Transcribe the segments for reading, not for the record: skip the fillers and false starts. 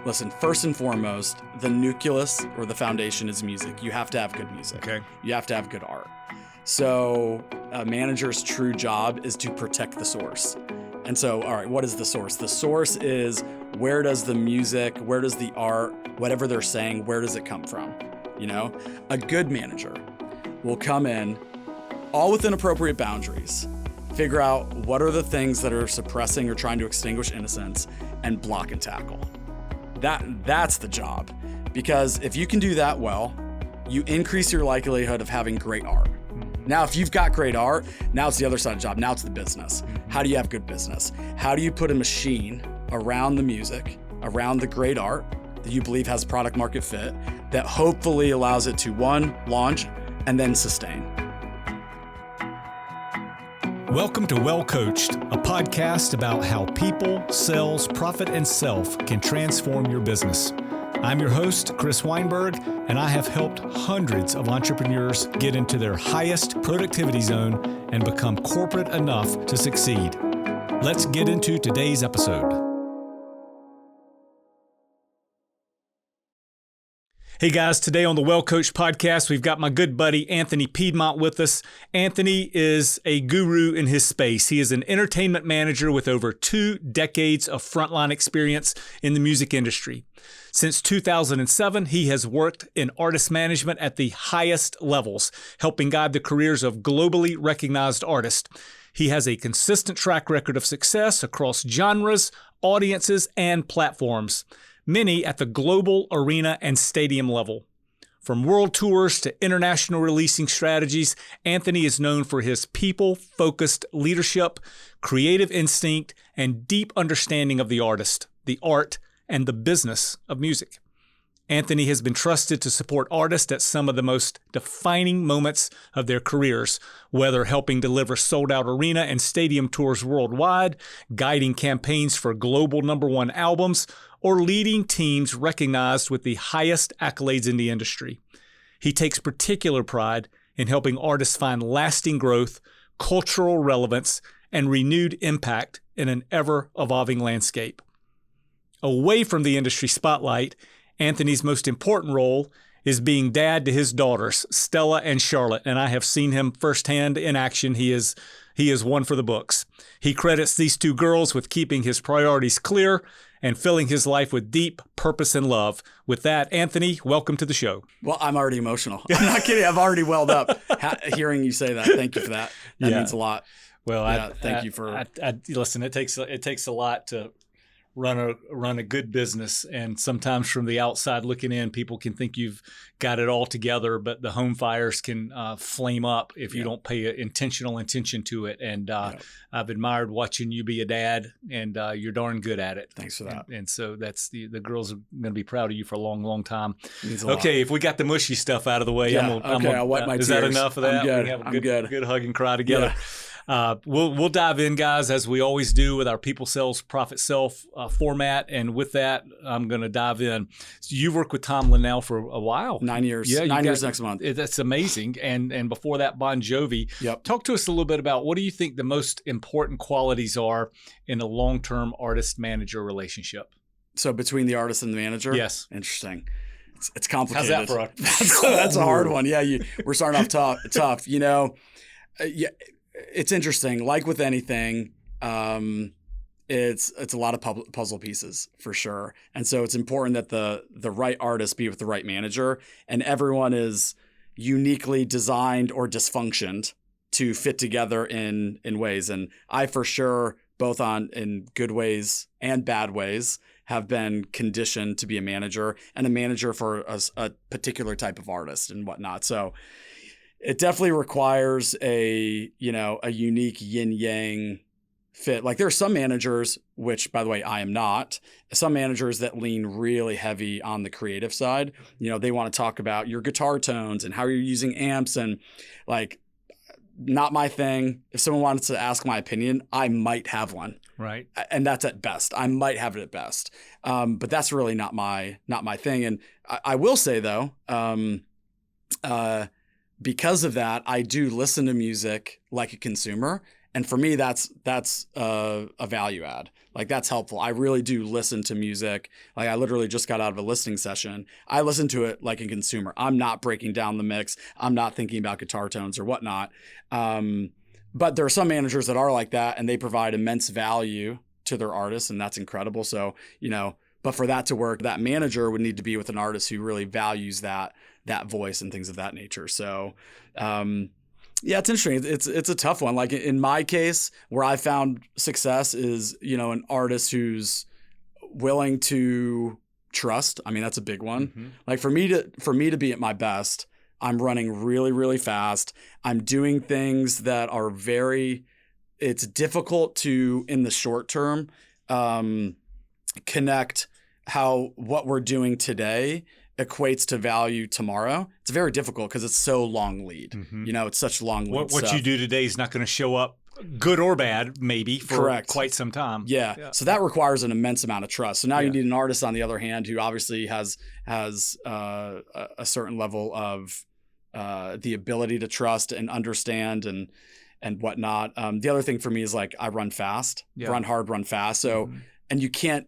Listen, first and foremost, the nucleus or the foundation is music. You have to have good music. Okay. You have to have good art. So a manager's true job is to protect the source. And so, all right, what is the source? The source is, where does the music, where does the art, whatever they're saying, where does it come from? You know, a good manager will come in all within appropriate boundaries, figure out what are the things that are suppressing or trying to extinguish innocence, and block and tackle. That's the job. Because if you can do that well, you increase your likelihood of having great art. Now, if you've got great art, now it's the other side of the job. Now it's the business. How do you have good business? How do you put a machine around the music, around the great art that you believe has product market fit, that hopefully allows it to, one, launch, and then sustain? Welcome to Well Coached, a podcast about how people, sales, profit, and self can transform your business. I'm your host, Chris Weinberg, and I have helped hundreds of entrepreneurs get into their highest productivity zone and become corporate enough to succeed. Let's get into today's episode. Hey guys, today on the Well Coached podcast, we've got my good buddy Anthony Piedmonte with us. Anthony is a guru in his space. He is an entertainment manager with over 2 decades of frontline experience in the music industry. Since 2007, he has worked in artist management at the highest levels, helping guide the careers of globally recognized artists. He has a consistent track record of success across genres, audiences, and platforms, many at the global arena and stadium level. From world tours to international releasing strategies, Anthony is known for his people-focused leadership, creative instinct, and deep understanding of the artist, the art, and the business of music. Anthony has been trusted to support artists at some of the most defining moments of their careers, whether helping deliver sold-out arena and stadium tours worldwide, guiding campaigns for global #1 albums, or leading teams recognized with the highest accolades in the industry. He takes particular pride in helping artists find lasting growth, cultural relevance, and renewed impact in an ever-evolving landscape. Away from the industry spotlight, Anthony's most important role is being dad to his daughters, Stella and Charlotte, and I have seen him firsthand in action. He is one for the books. He credits these 2 girls with keeping his priorities clear and filling his life with deep purpose and love. With that, Anthony, welcome to the show. Well, I'm already emotional. I'm not kidding. I've already welled up hearing you say that. Thank you for that. That means a lot. Well, thank you for. Listen. It takes a lot to run a good business, and sometimes from the outside looking in, people can think you've got it all together, but the home fires can flame up if you don't pay intentional attention to it. And I've admired watching you be a dad, and you're darn good at it. Thanks for that. And so that's the girls are going to be proud of you for a long, long time. Okay, if we got the mushy stuff out of the way, I'll wipe my tears. Is that enough of that? I'm good. We can have a good hug and cry together. Yeah. We'll dive in, guys, as we always do with our People Sales Profit Self format. And with that, I'm going to dive in. So you've worked with Tomlin now for a while. 9 years. Yeah, 9 years next month. That's amazing. And before that, Bon Jovi. Yep. Talk to us a little bit about what do you think the most important qualities are in a long-term artist-manager relationship? So between the artist and the manager? Yes. Interesting. It's complicated. How's that for that's a hard one. Yeah, we're starting off tough. You know, it's interesting. Like with anything, it's a lot of puzzle pieces for sure. And so it's important that the right artist be with the right manager, and everyone is uniquely designed or dysfunctioned to fit together in ways. And I for sure, both in good ways and bad ways, have been conditioned to be a manager, and a manager for a particular type of artist and whatnot. So it definitely requires a unique yin-yang fit. Like there are some managers, which by the way, I am not, some managers that lean really heavy on the creative side. You know, they want to talk about your guitar tones and how you're using amps, and like, not my thing. If someone wanted to ask my opinion, I might have one. Right. And that's at best. I might have it at best. But that's really not my thing. And I will say though, because of that, I do listen to music like a consumer, And for me, that's a value add. Like that's helpful. I really do listen to music. Like I literally just got out of a listening session. I listen to it like a consumer. I'm not breaking down the mix. I'm not thinking about guitar tones or whatnot. But there are some managers that are like that, and they provide immense value to their artists, and that's incredible. So, but for that to work, that manager would need to be with an artist who really values that voice and things of that nature. So, yeah, it's interesting. It's a tough one. Like in my case, where I found success is, an artist who's willing to trust. I mean, that's a big one. Mm-hmm. Like for me to be at my best, I'm running really, really fast. I'm doing things that are it's difficult to, in the short term, connect how what we're doing today equates to value tomorrow. It's very difficult because it's so long lead. Mm-hmm. It's such long lead What you do today is not going to show up, good or bad, maybe, for quite some time. Yeah. So that requires an immense amount of trust. So now you need an artist, on the other hand, who obviously has a certain level of the ability to trust and understand and whatnot. The other thing for me is like I run fast, run hard, run fast. So, and you can't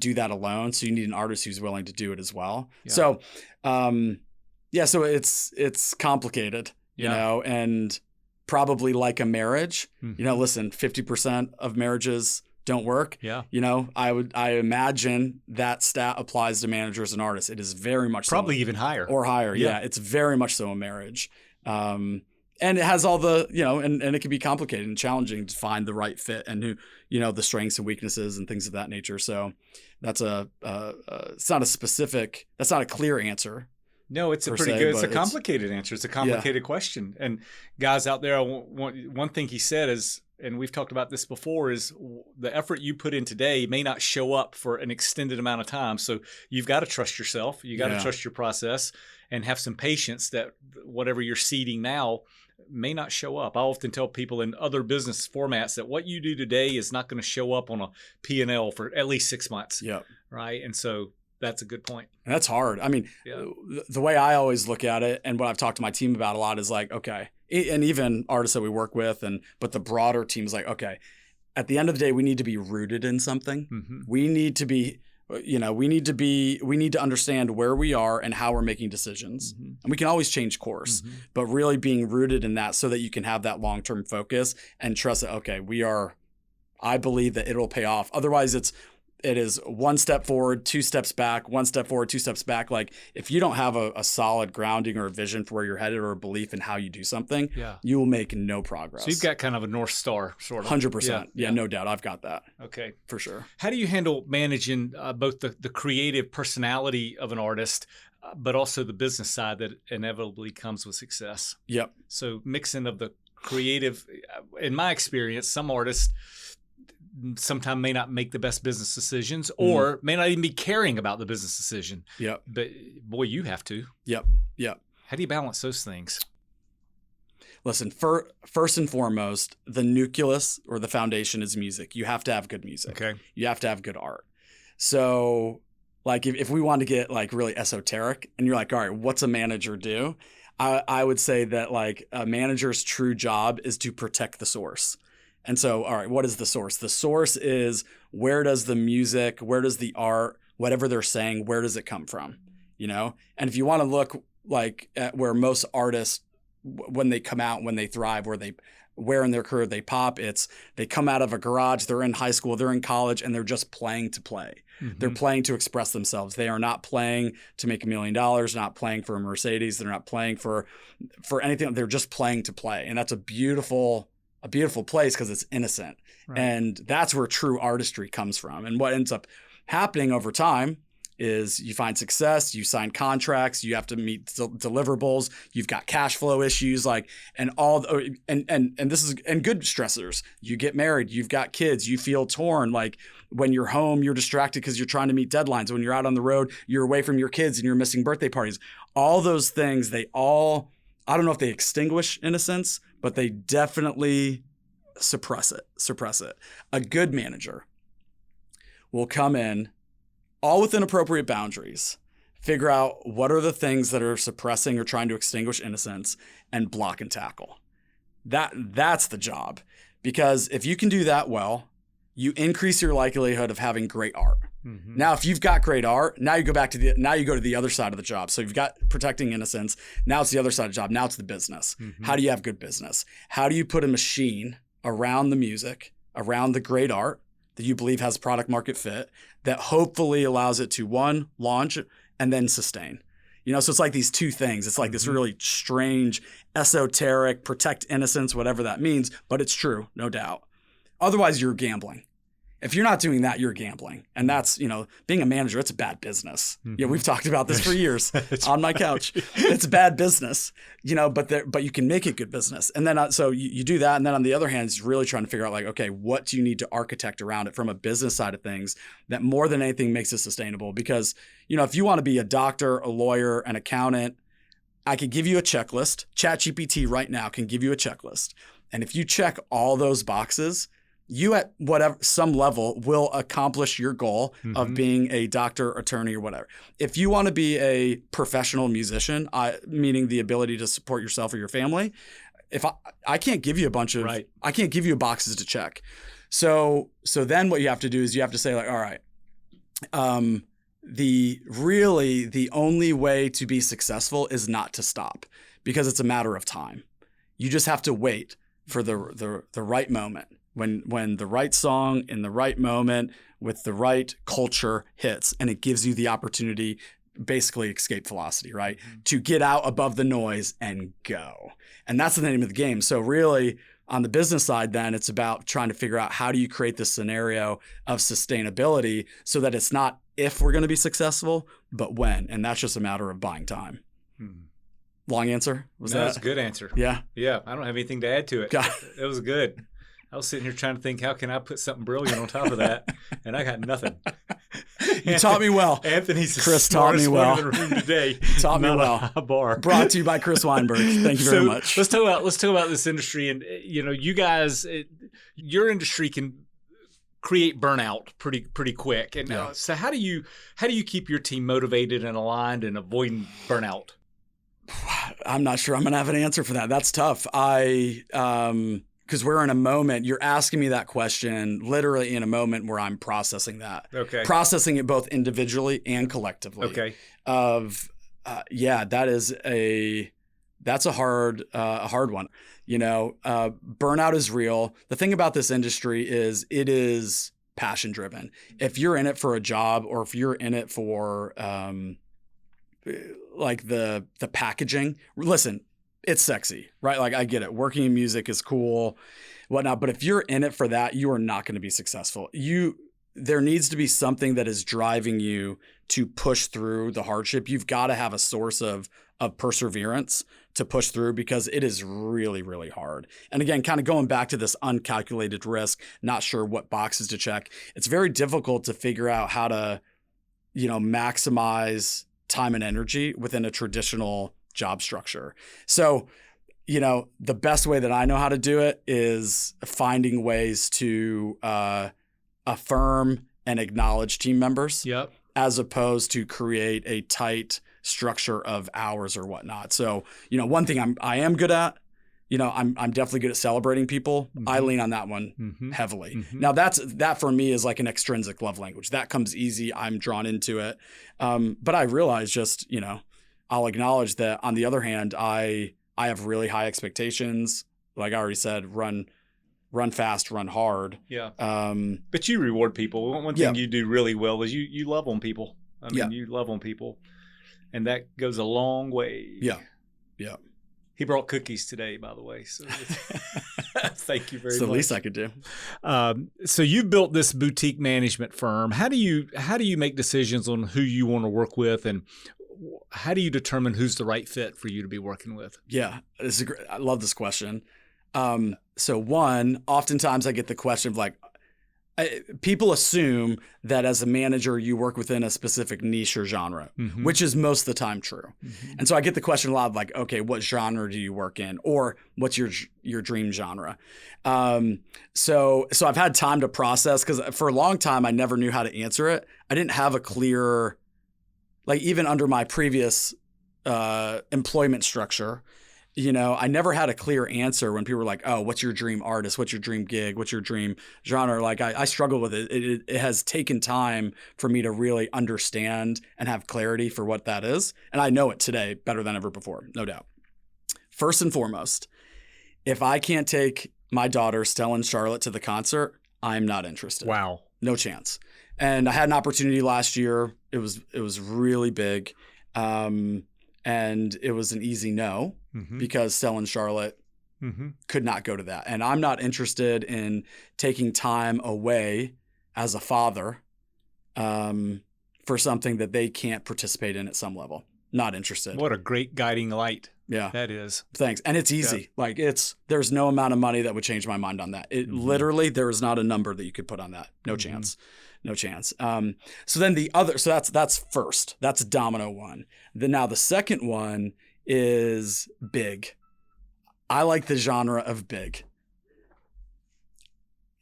do that alone. So you need an artist who's willing to do it as well. Yeah. So, so it's complicated, and probably like a marriage, listen, 50% of marriages don't work. Yeah. I imagine that stat applies to managers and artists. It is very much probably even higher or higher. Yeah. It's very much so a marriage. And it has all the, and it can be complicated and challenging to find the right fit and who, the strengths and weaknesses and things of that nature. So that's it's not that's not a clear answer. No, it's it's a complicated answer. It's a complicated question. And guys out there, one thing he said is, and we've talked about this before, is the effort you put in today may not show up for an extended amount of time. So you've got to trust yourself. You got to trust your process and have some patience that whatever you're seeding now may not show up. I often tell people in other business formats that what you do today is not going to show up on a P&L for at least 6 months. Yeah. Right. And so that's a good point. And that's hard. I mean, the way I always look at it and what I've talked to my team about a lot is like, okay, and even artists that we work with, but the broader team is like, okay, at the end of the day, we need to be rooted in something. Mm-hmm. We need to be, we need to understand where we are and how we're making decisions. Mm-hmm. And we can always change course, but really being rooted in that so that you can have that long-term focus and trust that, okay, I believe that it'll pay off. Otherwise it is one step forward, 2 steps back, 1 step forward, 2 steps back. Like if you don't have a solid grounding or a vision for where you're headed or a belief in how you do something, you will make no progress. So you've got kind of a North Star sort of. 100%. Yeah, no doubt. I've got that. Okay. For sure. How do you handle managing both the creative personality of an artist, but also the business side that inevitably comes with success? Yep. So mixing of the creative, in my experience, some artists sometimes may not make the best business decisions or may not even be caring about the business decision. Yep. But boy, you have to. Yep. How do you balance those things? Listen, first and foremost, the nucleus or the foundation is music. You have to have good music. Okay. You have to have good art. So like if we want to get like really esoteric and you're like, all right, what's a manager do? I would say that like a manager's true job is to protect the source. And so, all right, what is the source? The source is where does the music, where does the art, whatever they're saying, where does it come from? And if you want to look like at where most artists, when they come out, when they thrive, where in their career they pop, they come out of a garage, they're in high school, they're in college, and they're just playing to play. Mm-hmm. They're playing to express themselves. They are not playing to make $1 million, not playing for a Mercedes. They're not playing for anything. They're just playing to play. And that's a beautiful place because it's innocent. Right. And that's where true artistry comes from. And what ends up happening over time is you find success, you sign contracts, you have to meet deliverables, you've got cash flow issues, and this is, and good stressors. You get married, you've got kids, you feel torn. Like when you're home, you're distracted because you're trying to meet deadlines. When you're out on the road, you're away from your kids and you're missing birthday parties. All those things, I don't know if they extinguish in a sense, but they definitely suppress it. A good manager will come in all within appropriate boundaries, figure out what are the things that are suppressing or trying to extinguish innocence and block and tackle. That's the job. because if you can do that well, you increase your likelihood of having great art. Now, if you've got great art, now you go to the other side of the job. So you've got protecting innocence. Now it's the other side of the job. Now it's the business. How do you have good business? How do you put a machine around the music, around the great art that you believe has product market fit that hopefully allows it to, one, launch and then sustain? So it's like these two things. It's like this really strange, esoteric, protect innocence, whatever that means, but it's true, no doubt. Otherwise, you're gambling. If you're not doing that, you're gambling. And that's, being a manager, it's a bad business. We've talked about this for years on my couch. It's bad business, but you can make it good business. And then, so you do that. And then on the other hand, it's really trying to figure out like, okay, what do you need to architect around it from a business side of things that more than anything makes it sustainable? Because, if you want to be a doctor, a lawyer, an accountant, I could give you a checklist. ChatGPT right now can give you a checklist. And if you check all those boxes, you at some level will accomplish your goal of being a doctor, attorney, or whatever. If you want to be a professional musician, meaning the ability to support yourself or your family, if I can't give you a bunch of, I can't give you boxes to check. So then what you have to do is you have to say like, all right, the only way to be successful is not to stop, because it's a matter of time. You just have to wait for the right moment. When the right song in the right moment with the right culture hits, and it gives you the opportunity, basically escape velocity, right? To get out above the noise and go. And that's the name of the game. So really on the business side, then it's about trying to figure out how do you create this scenario of sustainability so that it's not if we're going to be successful, but when. And that's just a matter of buying time. Long answer? That's a good answer. Yeah. Yeah. I don't have anything to add to it. It was good. I was sitting here trying to think, how can I put something brilliant on top of that? And I got nothing. You taught me well. Chris taught me well. In the room today. Taught me well. A bar. Brought to you by Chris Weinberg. Thank you very much. Let's talk about this industry. And you guys, your industry can create burnout pretty quick. And so how do you keep your team motivated and aligned and avoiding burnout? I'm not sure I'm going to have an answer for that. That's tough. Because we're in a moment, you're asking me that question literally in a moment where I'm processing that. Okay. Processing it both individually and collectively. Okay. That's a hard one. Burnout is real. The thing about this industry is it is passion driven. If you're in it for a job, or if you're in it for like the packaging, listen, it's sexy, right? Like I get it. Working in music is cool, whatnot. But if you're in it for that, you are not going to be successful. There needs to be something that is driving you to push through the hardship. You've got to have a source of perseverance to push through, because it is really, really hard. And again, kind of going back to this uncalculated risk, not sure what boxes to check. It's very difficult to figure out how to, maximize time and energy within a traditional job structure. So, the best way that I know how to do it is finding ways to affirm and acknowledge team members, as opposed to create a tight structure of hours or whatnot. So, one thing I am good at, I'm definitely good at celebrating people. I lean on that one heavily. Now that for me is like an extrinsic love language. That comes easy. I'm drawn into it. But I realize just, I'll acknowledge that on the other hand, I have really high expectations. Like I already said, run fast, run hard. Yeah. But you reward people. One thing you do really well is you love on people. You love on people, and that goes a long way. Yeah. Yeah. He brought cookies today, by the way. So thank you very much. It's the least I could do. So you built this boutique management firm. How do you make decisions on who you want to work with, and how do you determine who's the right fit for you to be working with? Yeah, I love this question. So one, oftentimes I get the question of like, people assume that as a manager, you work within a specific niche or genre, which is most of the time true. And so I get the question a lot of like, okay, what genre do you work in? Or what's your dream genre? So I've had time to process, because for a long time, I never knew how to answer it. I didn't have a clear, like even under my previous employment structure, I never had a clear answer when people were like, oh, what's your dream artist? What's your dream gig? What's your dream genre? Like I struggle with it. It has taken time for me to really understand and have clarity for what that is. And I know it today better than ever before, no doubt. First and foremost, if I can't take my daughter, Stella and Charlotte, to the concert, I'm not interested. Wow. No chance. And I had an opportunity last year. It was really big. And it was an easy no because Stella and Charlotte could not go to that. And I'm not interested in taking time away as a father for something that they can't participate in at some level. Not interested. What a great guiding light. Yeah. That is. Thanks. And it's easy. Yeah. Like there's no amount of money that would change my mind on that. It literally, there is not a number that you could put on that. No chance. No chance. So then that's first. That's domino one. Now the second one is big. I like the genre of big.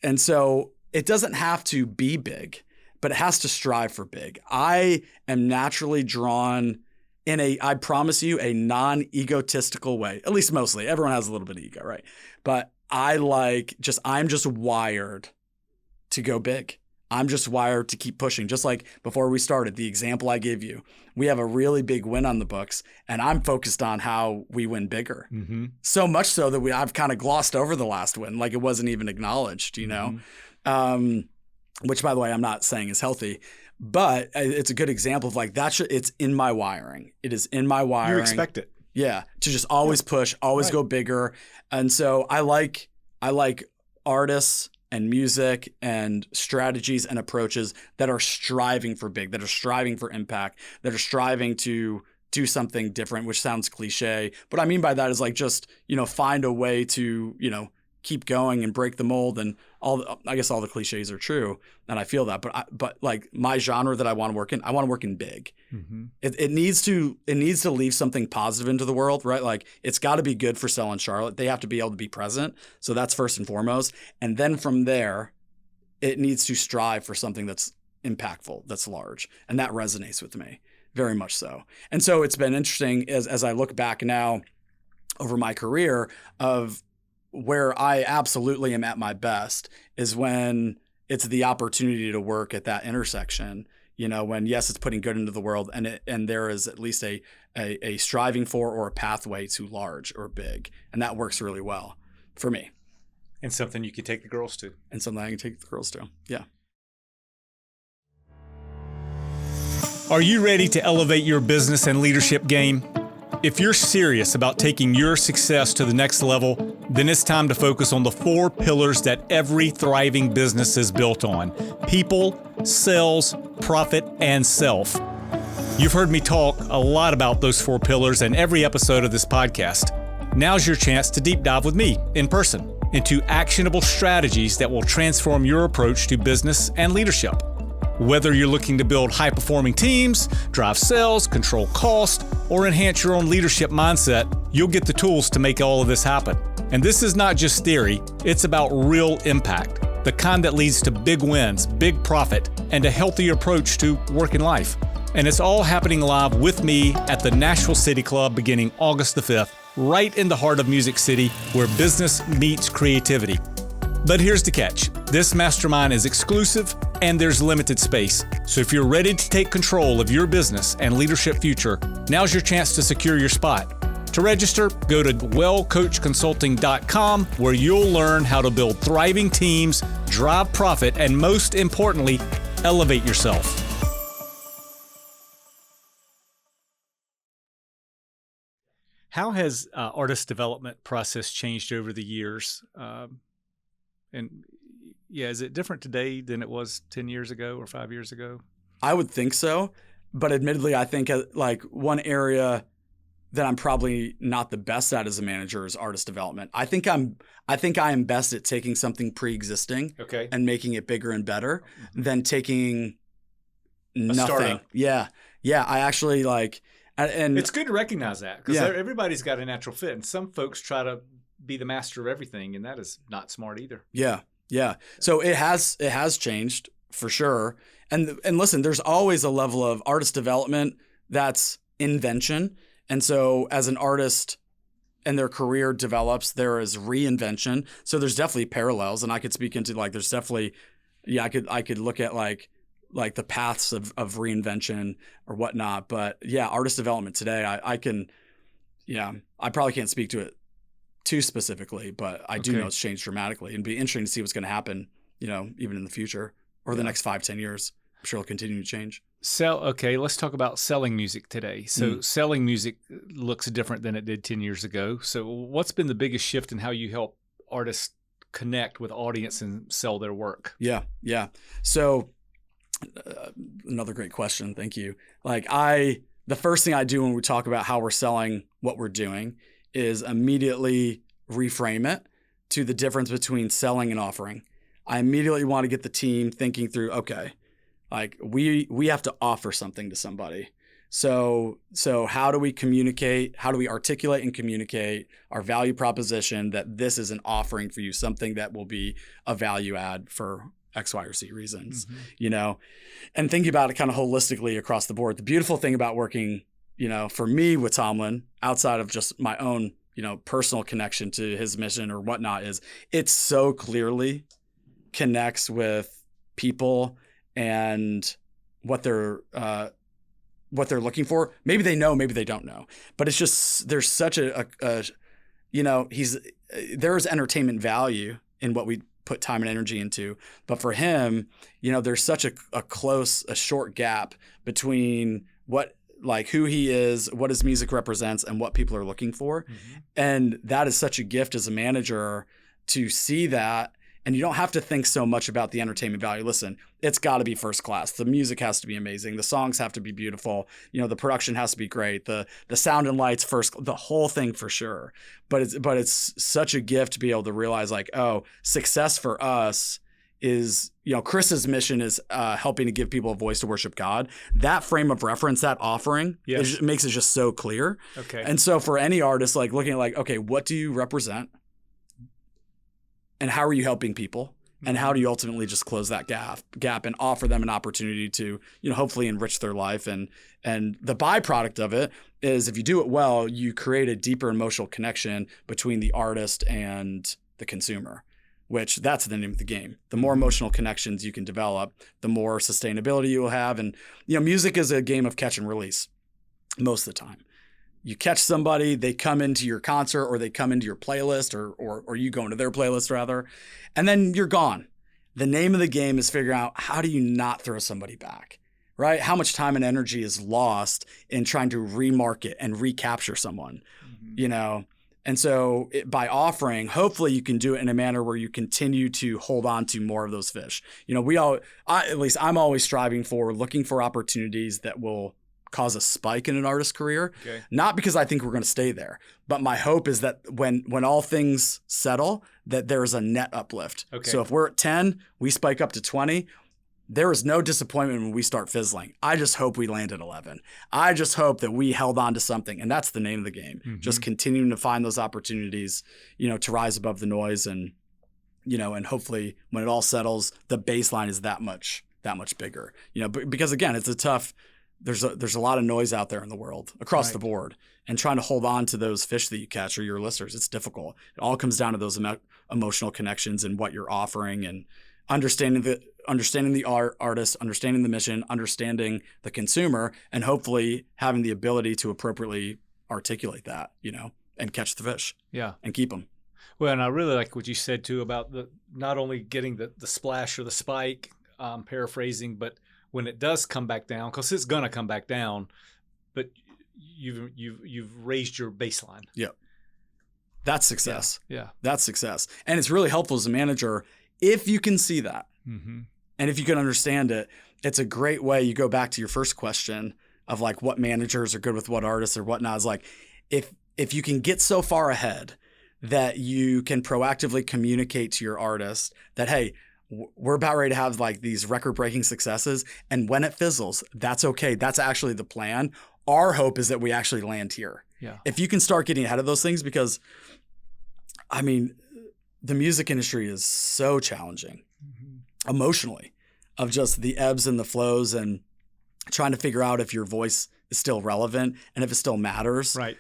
And so it doesn't have to be big, but it has to strive for big. I am naturally drawn in I promise you, a non-egotistical way, at least mostly. Everyone has a little bit of ego, right? But I'm just wired to go big. I'm just wired to keep pushing. Just like before we started, the example I gave you, we have a really big win on the books, and I'm focused on how we win bigger. So much so that I've kind of glossed over the last win, like it wasn't even acknowledged, which, by the way, I'm not saying is healthy, but it's a good example of like it's in my wiring. It is in my wiring. You expect it. Yeah, to just always push, always go bigger. And so I like artists and music and strategies and approaches that are striving for big, that are striving for impact, that are striving to do something different, which sounds cliche. But what I mean by that is like just, find a way to, keep going and break the mold, and I guess all the cliches are true, and I feel that. But like my genre that I want to work in, I want to work in big. It needs to leave something positive into the world, right? Like it's got to be good for Stella and Charlotte. They have to be able to be present. So that's first and foremost. And then from there, it needs to strive for something that's impactful, that's large, and that resonates with me very much so. And so it's been interesting as I look back now over my career of where I absolutely am at my best is when it's the opportunity to work at that intersection, when yes, it's putting good into the world and there is at least a striving for or a pathway to large or big. And that works really well for me. And something you can take the girls to. And something I can take the girls to. Yeah. Are you ready to elevate your business and leadership game? If you're serious about taking your success to the next level, then it's time to focus on the 4 pillars that every thriving business is built on: people, sales, profit, and self. You've heard me talk a lot about those 4 pillars in every episode of this podcast. Now's your chance to deep dive with me in person into actionable strategies that will transform your approach to business and leadership. Whether you're looking to build high-performing teams, drive sales, control cost, or enhance your own leadership mindset, you'll get the tools to make all of this happen. And this is not just theory, it's about real impact, the kind that leads to big wins, big profit, and a healthier approach to work and life. And it's all happening live with me at the Nashville City Club beginning August the 5th, right in the heart of Music City, where business meets creativity. But here's the catch. This mastermind is exclusive and there's limited space. So if you're ready to take control of your business and leadership future, now's your chance to secure your spot. To register, go to wellcoachconsulting.com, where you'll learn how to build thriving teams, drive profit, and most importantly, elevate yourself. How has artist development process changed over the years? And yeah, is it different today than it was 10 years ago or 5 years ago? I would think so. But admittedly, I think like one area that I'm probably not the best at as a manager is artist development. I think I am best at taking something pre-existing and making it bigger and better than taking nothing. Startup. Yeah. I actually like, and it's good to recognize that because everybody's got a natural fit, and some folks try to be the master of everything, and that is not smart either. Yeah. So it has changed for sure. And listen, there's always a level of artist development that's invention. And so as an artist, and their career develops, there is reinvention. So there's definitely parallels, and I could speak into like there's definitely, I could look at like the paths of reinvention or whatnot. But yeah, artist development today, I probably can't speak to it too specifically, but I do know it's changed dramatically, and it'd be interesting to see what's going to happen, even in the future or the next 5-10 years. I'm sure it'll continue to change. Okay, let's talk about selling music today. So selling music looks different than it did 10 years ago. So what's been the biggest shift in how you help artists connect with audience and sell their work? Yeah. So another great question. Thank you. The first thing I do when we talk about how we're selling what we're doing is immediately reframe it to the difference between selling and offering. I immediately want to get the team thinking through, okay, like we have to offer something to somebody. So how do we communicate? How do we articulate and communicate our value proposition that this is an offering for you, something that will be a value add for X, Y, or Z reasons, and thinking about it kind of holistically across the board. The beautiful thing about working, for me with Tomlin, outside of just my own, personal connection to his mission or whatnot, is it so clearly connects with people and what they're looking for. Maybe they know, maybe they don't know, but it's just, there's such there's entertainment value in what we put time and energy into. But for him, there's such a short gap between who he is, what his music represents, and what people are looking for. Mm-hmm. And that is such a gift as a manager to see that. And you don't have to think so much about the entertainment value. Listen, it's got to be first class. The music has to be amazing. The songs have to be beautiful. The production has to be great. The sound and lights the whole thing for sure. But it's such a gift to be able to realize success for us is, Chris's mission is helping to give people a voice to worship God. That frame of reference, that offering, makes it just so clear. Okay. And so for any artist, looking at okay, what do you represent? And how are you helping people? And how do you ultimately just close that gap and offer them an opportunity to, hopefully enrich their life? And the byproduct of it is, if you do it well, you create a deeper emotional connection between the artist and the consumer, which that's the name of the game. The more emotional connections you can develop, the more sustainability you will have. And, music is a game of catch and release most of the time. You catch somebody, they come into your concert or they come into your playlist or you go into their playlist rather, and then you're gone. The name of the game is figuring out, how do you not throw somebody back, right? How much time and energy is lost in trying to remarket and recapture someone, And so by offering, hopefully you can do it in a manner where you continue to hold on to more of those fish. At least I'm always looking for opportunities that will cause a spike in an artist's career. Okay. Not because I think we're going to stay there, but my hope is that when all things settle, that there's a net uplift. Okay. So if we're at 10, we spike up to 20, there is no disappointment when we start fizzling. I just hope we land at 11. I just hope that we held on to something, and that's the name of the game. Mm-hmm. Just continuing to find those opportunities, to rise above the noise, and and hopefully when it all settles, the baseline is that much bigger. Because again, it's there's a lot of noise out there in the world across the board, and trying to hold on to those fish that you catch or your listeners, it's difficult. It all comes down to those emotional connections and what you're offering, and understanding the artist, understanding the mission, understanding the consumer, and hopefully having the ability to appropriately articulate that, and catch the fish. Yeah. And keep them. Well, and I really like what you said too about not only getting the splash or the spike, paraphrasing, but when it does come back down, because it's gonna come back down, but you've raised your baseline. Yeah, that's success. Yeah, that's success, and it's really helpful as a manager if you can see that, and if you can understand it. It's a great way. You go back to your first question of what managers are good with what artists or whatnot. Is if you can get so far ahead that you can proactively communicate to your artist that, hey, we're about ready to have these record-breaking successes, and when it fizzles, that's okay. That's actually the plan. Our hope is that we actually land here. Yeah. If you can start getting ahead of those things, because the music industry is so challenging emotionally, of just the ebbs and the flows, and trying to figure out if your voice is still relevant and if it still matters. Right.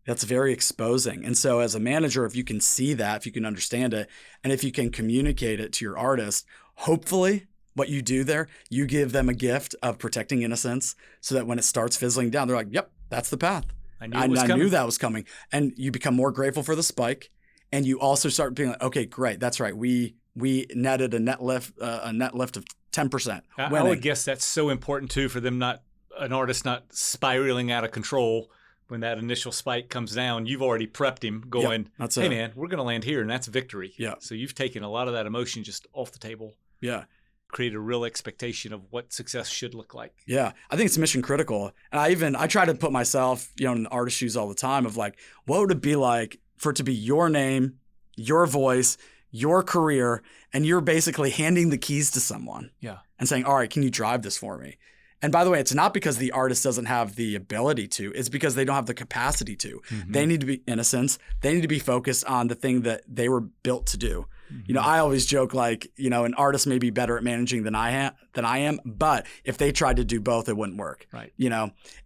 That's very exposing. And so as a manager, if you can see that, if you can understand it, and if you can communicate it to your artist, hopefully what you do there, you give them a gift of protecting innocence so that when it starts fizzling down, they're like, yep, that's the path. I knew that was coming. And you become more grateful for the spike. And you also start being like, okay, great. That's right. We netted a net lift of 10%. I would guess that's so important too for them an artist not spiraling out of control. When that initial spike comes down, you've already prepped him going, hey man, we're going to land here, and that's victory. Yeah. So you've taken a lot of that emotion just off the table. Yeah. Created a real expectation of what success should look like. Yeah. I think it's mission critical. And I try to put myself, in the artist shoes all the time of like, what would it be like for it to be your name, your voice, your career, and you're basically handing the keys to someone. Yeah. And saying, all right, can you drive this for me? And by the way, it's not because the artist doesn't have the ability to, it's because they don't have the capacity to. Mm-hmm. They need to be innocent. They need to be focused on the thing that they were built to do. Mm-hmm. I always joke like, an artist may be better at managing than I am, but if they tried to do both, it wouldn't work. Right.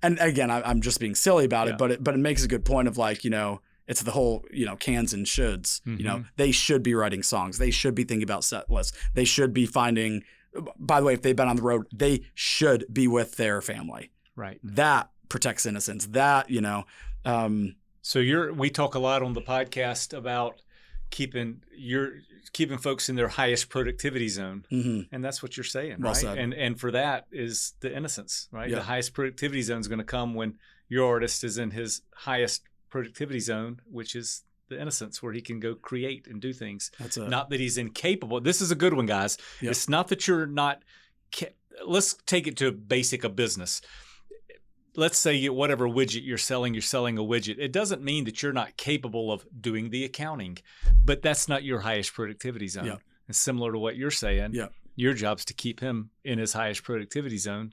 And again, I'm just being silly about it, but it makes a good point of like, it's the whole, cans and shoulds. Mm-hmm. They should be writing songs. They should be thinking about set lists. They should be finding. By the way, if they've been on the road, they should be with their family. Right. That protects innocence. That, So we talk a lot on the podcast about keeping folks in their highest productivity zone. Mm-hmm. And that's what you're saying, well right? Said. And for that is the innocence, right? Yeah. The highest productivity zone is going to come when your artist is in his highest productivity zone, which is the innocence where he can go create and do things. Not that he's incapable. This is a good one, guys. Yep. It's not that you're not. Let's take it to a basic of business. Let's say whatever widget you're selling a widget. It doesn't mean that you're not capable of doing the accounting, but that's not your highest productivity zone. Yep. And similar to what you're saying, yep. Your job's to keep him in his highest productivity zone.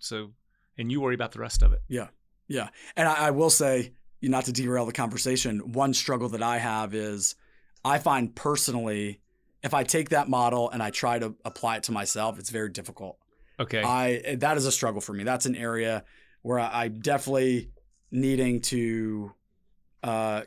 And you worry about the rest of it. Yeah. Yeah. And I will say, not to derail the conversation, one struggle that I have is I find personally, if I take that model and I try to apply it to myself, it's very difficult. Okay. That is a struggle for me. That's an area where I'm definitely needing to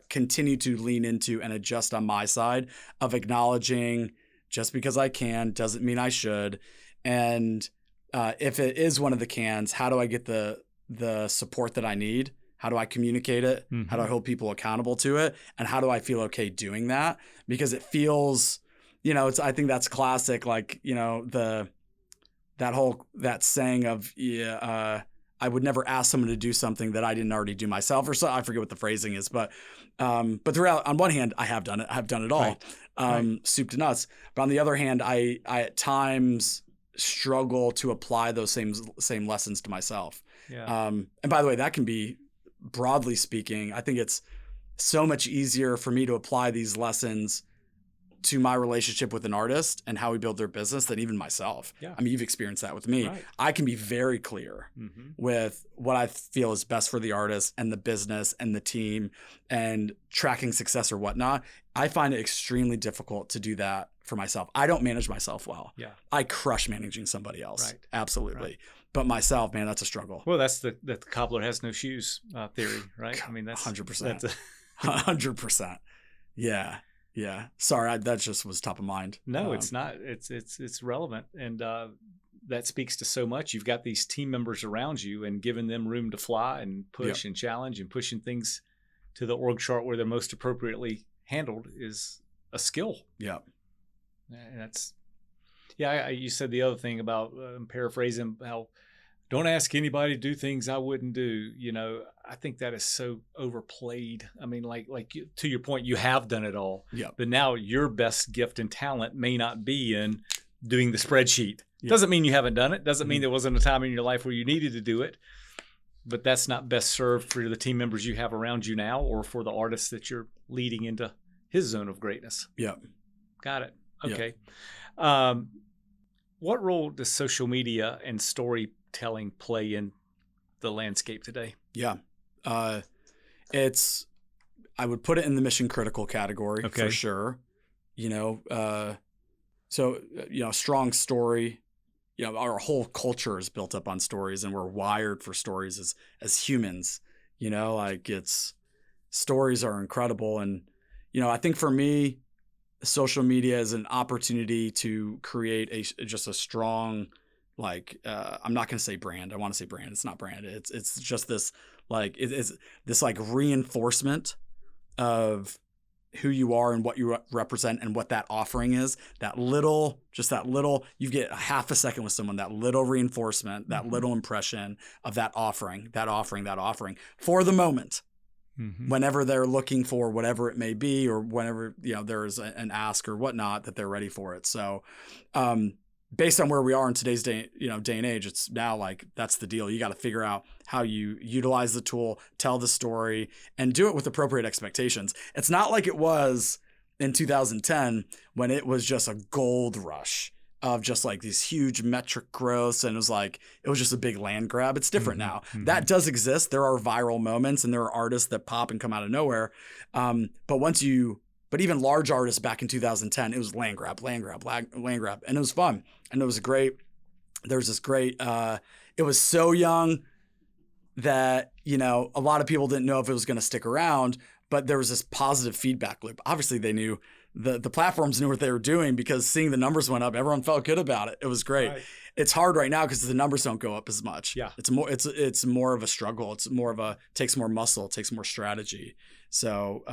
continue to lean into and adjust on my side of acknowledging just because I can doesn't mean I should. And if it is one of the cans, how do I get the support that I need? How do I communicate it? Mm-hmm. How do I hold people accountable to it? And how do I feel okay doing that? Because it feels, I think that's classic. Like, that saying of, I would never ask someone to do something that I didn't already do myself or so. I forget what the phrasing is, but throughout, on one hand, I have done it. I've done it all, right. Soup to nuts. But on the other hand, I at times struggle to apply those same lessons to myself. Yeah. And by the way, that can be, broadly speaking, I think it's so much easier for me to apply these lessons to my relationship with an artist and how we build their business than even myself. Yeah. I mean, you've experienced that with me. Right. I can be very clear with what I feel is best for the artist and the business and the team and tracking success or whatnot. I find it extremely difficult to do that for myself. I don't manage myself well. Yeah. I crush managing somebody else. Right. Absolutely. Right. But myself, man, that's a struggle. Well, that's the cobbler has no shoes theory, right? I mean, that's 100%. 100%. Yeah. Yeah. Sorry, that just was top of mind. No, it's not. It's relevant. And that speaks to so much. You've got these team members around you and giving them room to fly and push and challenge and pushing things to the org chart where they're most appropriately handled is a skill. Yeah. And that's, you said the other thing about paraphrasing how don't ask anybody to do things I wouldn't do. I think that is so overplayed. I mean, like to your point, you have done it all. Yeah. But now your best gift and talent may not be in doing the spreadsheet. Doesn't mean you haven't done it. Doesn't mean there wasn't a time in your life where you needed to do it. But that's not best served for the team members you have around you now or for the artist that you're leading into his zone of greatness. Yeah. Got it. Okay. Yeah. What role does social media and storytelling play in the landscape today? Yeah. I would put it in the mission critical category for sure. Strong story, our whole culture is built up on stories and we're wired for stories as humans, stories are incredible. And, I think for me, social media is an opportunity to create just a strong, I'm not going to say brand. I want to say brand. It's not brand. It's just this, it's this reinforcement of who you are and what you represent and what that offering is. You get a half a second with someone, that little reinforcement, that little impression of that offering for the moment. Whenever they're looking for whatever it may be, or whenever, there's an ask or whatnot, that they're ready for it. So, based on where we are in today's day and age, it's now that's the deal. You got to figure out how you utilize the tool, tell the story, and do it with appropriate expectations. It's not like it was in 2010 when it was just a gold rush of just these huge metric growths, and it was just a big land grab. It's different now. That does exist. There are viral moments, and there are artists that pop and come out of nowhere. But even large artists back in 2010, it was land grab, and it was fun. And it was it was so young that, a lot of people didn't know if it was going to stick around, but there was this positive feedback loop. Obviously they knew, the platforms knew what they were doing, because seeing the numbers went up, everyone felt good about it. It was great. Right. It's hard right now because the numbers don't go up as much. Yeah. It's more of a struggle. Takes more muscle, it takes more strategy. So,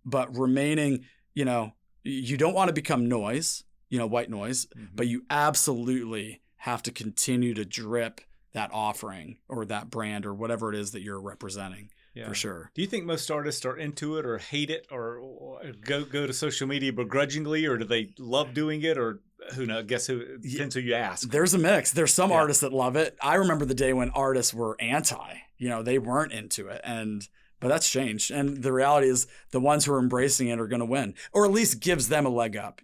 but remaining, you don't want to become noise, white noise, but you absolutely have to continue to drip that offering or that brand or whatever it is that you're representing. Yeah. For sure. Do you think most artists are into it or hate it or go to social media begrudgingly, or do they love doing it, or who knows? Guess who depends who you ask. There's a mix. There's some artists that love it. I remember the day when artists were anti, they weren't into it, but that's changed. And the reality is the ones who are embracing it are going to win, or at least gives them a leg up.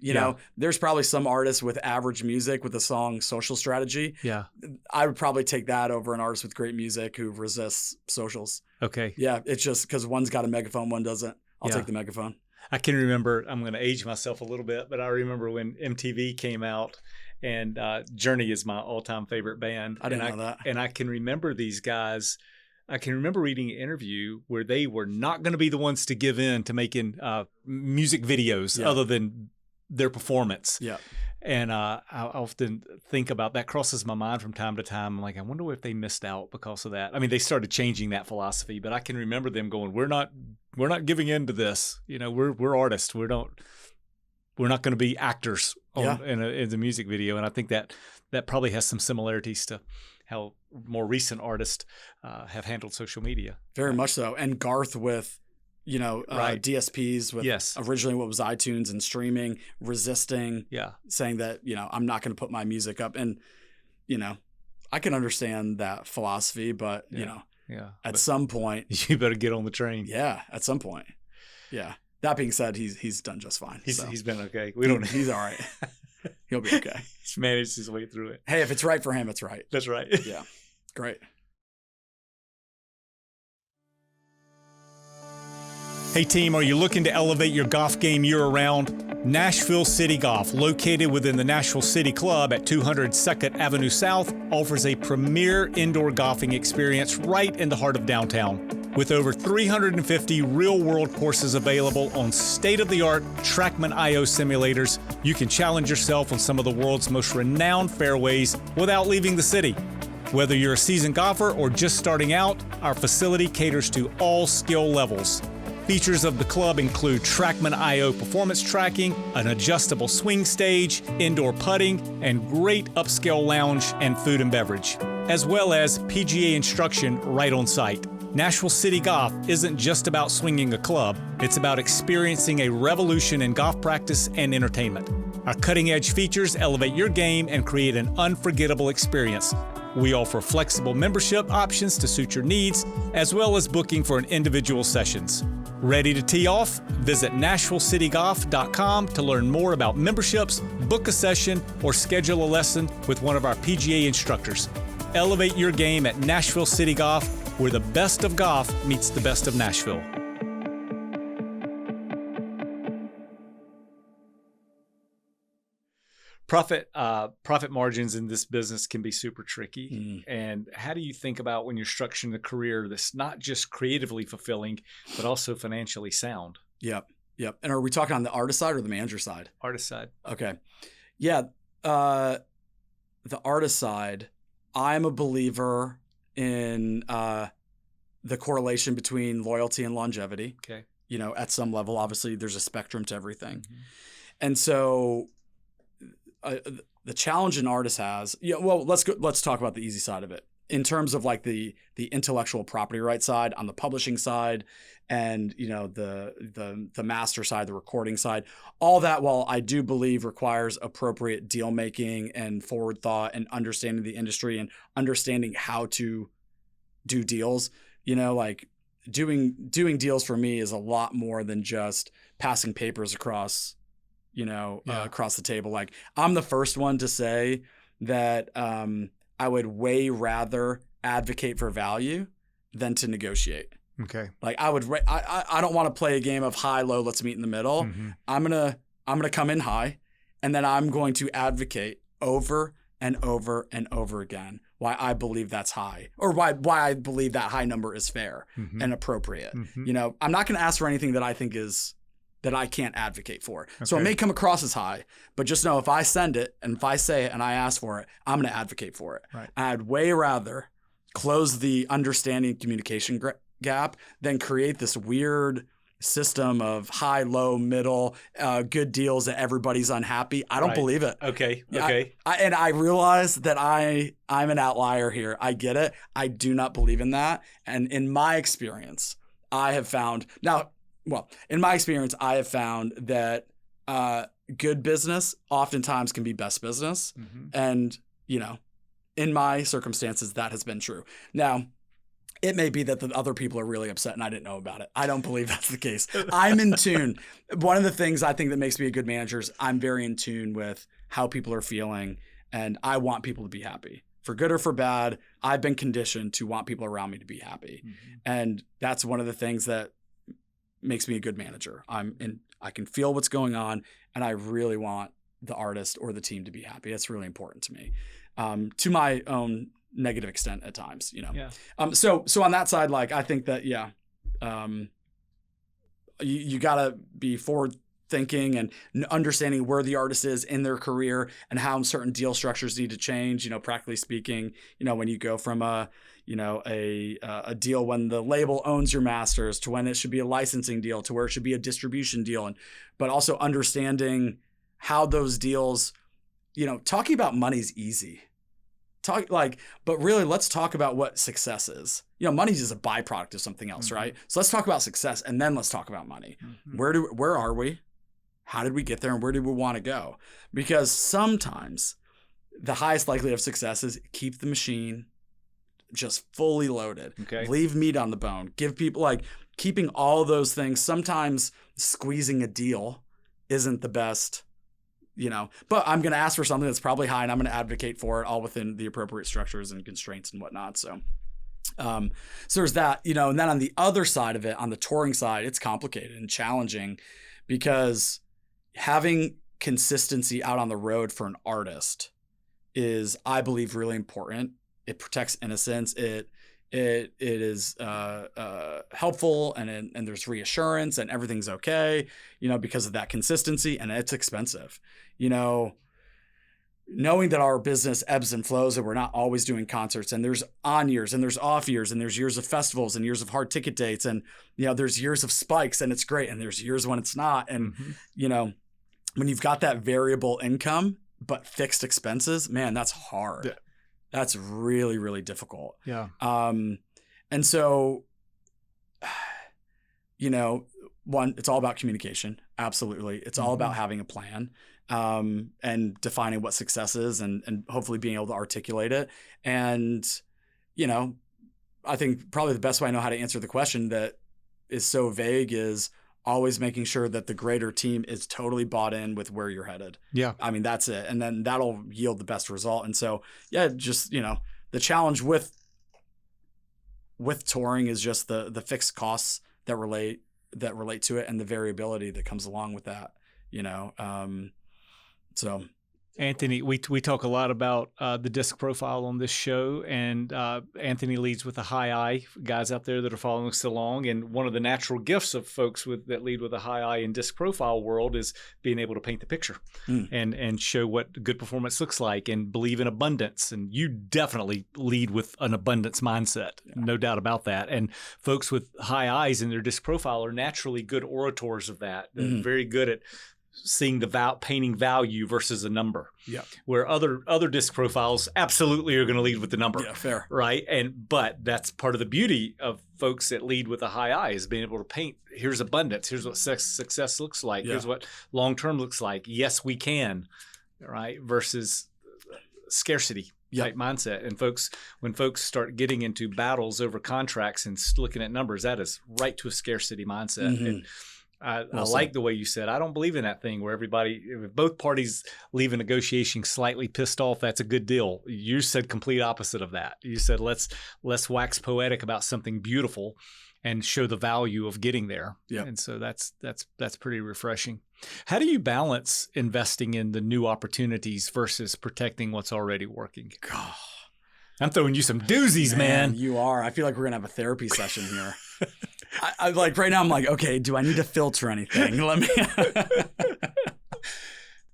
There's probably some artists with average music with the song Social Strategy. Yeah. I would probably take that over an artist with great music who resists socials. Okay. Yeah. It's just because one's got a megaphone, one doesn't. I'll take the megaphone. I can remember, I'm going to age myself a little bit, but I remember when MTV came out, and Journey is my all-time favorite band. I didn't know that. And I can remember these guys. I can remember reading an interview where they were not going to be the ones to give in to making music videos other than their performance. Yeah. And I often think about that, crosses my mind from time to time. I'm like, I wonder if they missed out because of that. I mean, they started changing that philosophy, but I can remember them going, we're not giving in to this. We're artists. We're not going to be actors in the music video. And I think that probably has some similarities to how more recent artists have handled social media. Very much so. And Garth with, DSPs with originally what was iTunes and streaming, resisting, saying that, I'm not going to put my music up. And, I can understand that philosophy, but, at some point. You better get on the train. Yeah, at some point. Yeah. That being said, he's done just fine. He's been okay. He's all right. He'll be okay. He's managed his way through it. Hey, if it's right for him, it's right. That's right. Yeah. Great. Hey team, are you looking to elevate your golf game year-round? Nashville City Golf, located within the Nashville City Club at 200 2nd Avenue South, offers a premier indoor golfing experience right in the heart of downtown. With over 350 real-world courses available on state-of-the-art TrackMan.io simulators, you can challenge yourself on some of the world's most renowned fairways without leaving the city. Whether you're a seasoned golfer or just starting out, our facility caters to all skill levels. Features of the club include TrackMan.io performance tracking, an adjustable swing stage, indoor putting, and great upscale lounge and food and beverage, as well as PGA instruction right on site. Nashville City Golf isn't just about swinging a club, it's about experiencing a revolution in golf practice and entertainment. Our cutting-edge features elevate your game and create an unforgettable experience. We offer flexible membership options to suit your needs, as well as booking for individual sessions. Ready to tee off? Visit NashvilleCityGolf.com to learn more about memberships, book a session, or schedule a lesson with one of our PGA instructors. Elevate your game at Nashville City Golf, where the best of golf meets the best of Nashville. Profit margins in this business can be super tricky. And how do you think about when you're structuring a career that's not just creatively fulfilling, but also financially sound? Yep. And are we talking on the artist side or the manager side? Artist side. Okay. Yeah. The artist side, I'm a believer in the correlation between loyalty and longevity. Okay. At some level, obviously there's a spectrum to everything. And so the challenge an artist has, let's talk about the easy side of it. In terms of like the intellectual property right side, on the publishing side, and the master side, the recording side, all that, while I do believe requires appropriate deal making and forward thought and understanding the industry and understanding how to do deals, like doing deals for me is a lot more than just passing papers across across the table. Like, I'm the first one to say that I would way rather advocate for value than to negotiate. Okay. Like, I don't want to play a game of high, low, let's meet in the middle. I'm gonna come in high, and then I'm going to advocate over and over and over again why I believe that's high, or why I believe that high number is fair and appropriate. I'm not going to ask for anything that I think is that I can't advocate for. Okay. So it may come across as high, but just know if I send it and if I say it and I ask for it, I'm going to advocate for it. Right. I'd way rather close the understanding communication gap than create this weird system of high, low, middle, good deals that everybody's unhappy. I don't believe it. Okay. And I realize that I'm an outlier here. I get it. I do not believe in that. And in my experience, I have found that good business oftentimes can be best business. And, in my circumstances, that has been true. Now, it may be that the other people are really upset and I didn't know about it. I don't believe that's the case. I'm in tune. One of the things I think that makes me a good manager is I'm very in tune with how people are feeling, and I want people to be happy. For good or for bad, I've been conditioned to want people around me to be happy. And that's one of the things that makes me a good manager. I can feel what's going on, and I really want the artist or the team to be happy. That's really important to me, to my own negative extent at times, So on that side, like, I think that, you gotta be forward thinking and understanding where the artist is in their career and how certain deal structures need to change, practically speaking, when you go from a deal when the label owns your masters to when it should be a licensing deal to where it should be a distribution deal. But also understanding how those deals, talking about money's easy. But really, let's talk about what success is. Money is a byproduct of something else, right? So let's talk about success, and then let's talk about money. Where are we? How did we get there, and where do we want to go? Because sometimes the highest likelihood of success is keep the machine just fully loaded. Okay. Leave meat on the bone. Give people, keeping all those things. Sometimes squeezing a deal isn't the best. But I'm going to ask for something that's probably high, and I'm going to advocate for it all within the appropriate structures and constraints and whatnot. So there's that, and then on the other side of it, on the touring side, it's complicated and challenging because having consistency out on the road for an artist is, I believe, really important. It protects innocence. It is helpful, and there's reassurance, and everything's okay, because of that consistency, and it's expensive. Knowing that our business ebbs and flows, and we're not always doing concerts, and there's on years and there's off years, and there's years of festivals and years of hard ticket dates, and there's years of spikes and it's great, and there's years when it's not, and when you've got that variable income but fixed expenses, man, that's hard. Yeah. That's really, really difficult. Yeah. And so, one, it's all about communication. Absolutely. It's all about having a plan, and defining what success is, and hopefully being able to articulate it. And, I think probably the best way I know how to answer the question that is so vague is always making sure that the greater team is totally bought in with where you're headed. Yeah. I mean, that's it. And then that'll yield the best result. And so, just, the challenge with touring is just the fixed costs that relate to it, and the variability that comes along with that, So Anthony, we talk a lot about the disc profile on this show, and Anthony leads with a high I, guys out there that are following us along. And one of the natural gifts of folks that lead with a high I in disc profile world is being able to paint the picture and show what good performance looks like and believe in abundance. And you definitely lead with an abundance mindset, no doubt about that. And folks with high I's in their disc profile are naturally good orators of that. They're very good at seeing painting value versus a number. Yeah. Where other disc profiles absolutely are going to lead with the number. Yeah, fair. Right. But that's part of the beauty of folks that lead with a high I is being able to paint. Here's abundance. Here's what success looks like. Here's what long-term looks like. Yes, we can. Right. Versus scarcity type mindset. And when folks start getting into battles over contracts and looking at numbers, that is right to a scarcity mindset. And I like the way you said, I don't believe in that thing where if both parties leave a negotiation slightly pissed off, that's a good deal. You said complete opposite of that. You said, let's wax poetic about something beautiful and show the value of getting there. Yeah. And so that's pretty refreshing. How do you balance investing in the new opportunities versus protecting what's already working? God. I'm throwing you some doozies, man. You are. I feel like we're going to have a therapy session here. I like right now I'm like, okay, do I need to filter anything? Let me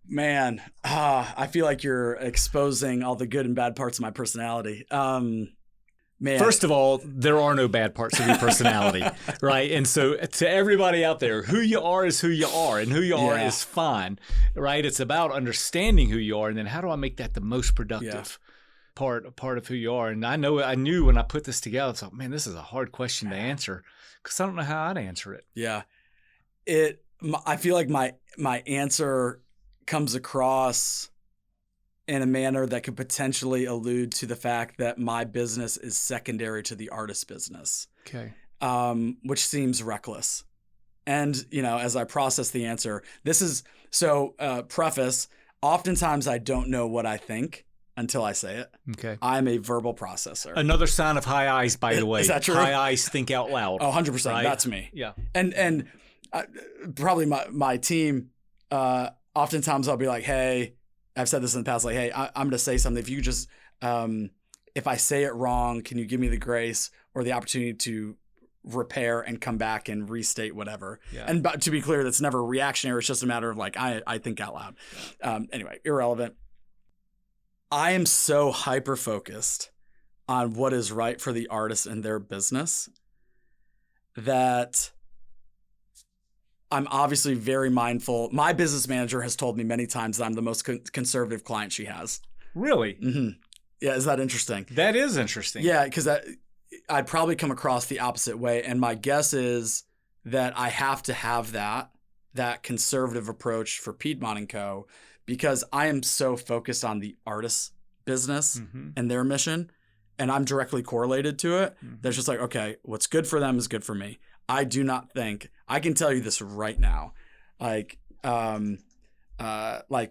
Man, I feel like you're exposing all the good and bad parts of my personality. Man. First of all, there are no bad parts of your personality, right? And so to everybody out there, who you are is who you are, and who you are is fine, right? It's about understanding who you are, and then how do I make that the most productive part of who you are? And I knew when I put this together, I thought, man, this is a hard question to answer because I don't know how I'd answer it. Yeah, I feel like my answer comes across in a manner that could potentially allude to the fact that my business is secondary to the artist's business. Okay. Which seems reckless. And, as I process the answer, preface, oftentimes I don't know what I think until I say it. Okay. I'm a verbal processor. Another sign of high eyes, by the way. Is that true? High eyes think out loud. Oh, 100%. Right? That's me. Yeah. And probably my team, oftentimes I'll be like, hey, I've said this in the past, like, hey, I'm going to say something. If you just, if I say it wrong, can you give me the grace or the opportunity to repair and come back and restate whatever? Yeah. And to be clear, that's never reactionary. It's just a matter of like, I think out loud. Anyway, irrelevant. I am so hyper-focused on what is right for the artist and their business that I'm obviously very mindful. My business manager has told me many times that I'm the most conservative client she has. Really? Mm-hmm. Yeah. Is that interesting? That is interesting. Yeah. Because I'd probably come across the opposite way. And my guess is that I have to have that conservative approach for Piedmont & Co. because I am so focused on the artist's business and their mission. And I'm directly correlated to it. There's just like, okay, what's good for them is good for me. I do not think I can tell you this right now. Like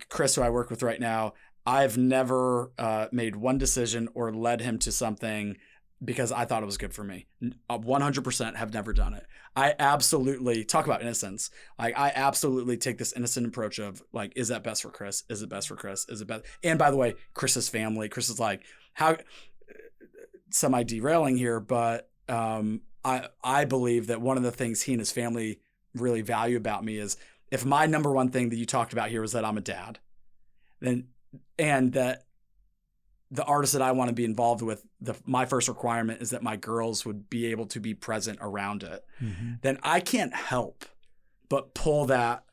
Chris, who I work with right now, I've never made one decision or led him to something because I thought it was good for me. 100% have never done it. I absolutely talk about innocence. Like I absolutely take this innocent approach of like, is that best for Chris? Is it best for Chris? Is it best? And by the way, Chris's family, Chris is like, how semi derailing here, but I believe that one of the things he and his family really value about me is if my number one thing that you talked about here was that I'm a dad, and that the artists that I want to be involved with, my first requirement is that my girls would be able to be present around it. Then I can't help but pull that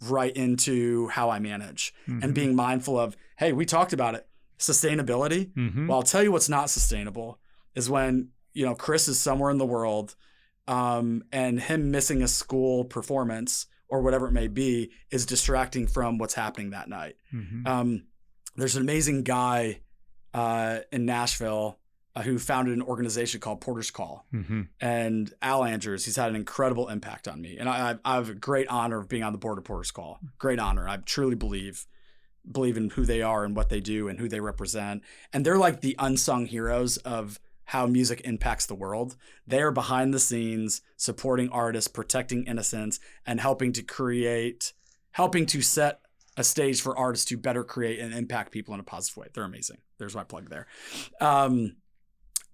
right into how I manage and being mindful of, hey, we talked about it, sustainability. Well, I'll tell you what's not sustainable is when Chris is somewhere in the world and him missing a school performance or whatever it may be is distracting from what's happening that night. There's an amazing guy in Nashville who founded an organization called Porter's Call. And Al Andrews, he's had an incredible impact on me. And I have a great honor of being on the board of Porter's Call. Great honor. I truly believe in who they are and what they do and who they represent. And they're like the unsung heroes of how music impacts the world. They are behind the scenes, supporting artists, protecting innocence, and helping to set a stage for artists to better create and impact people in a positive way. They're amazing. There's my plug there.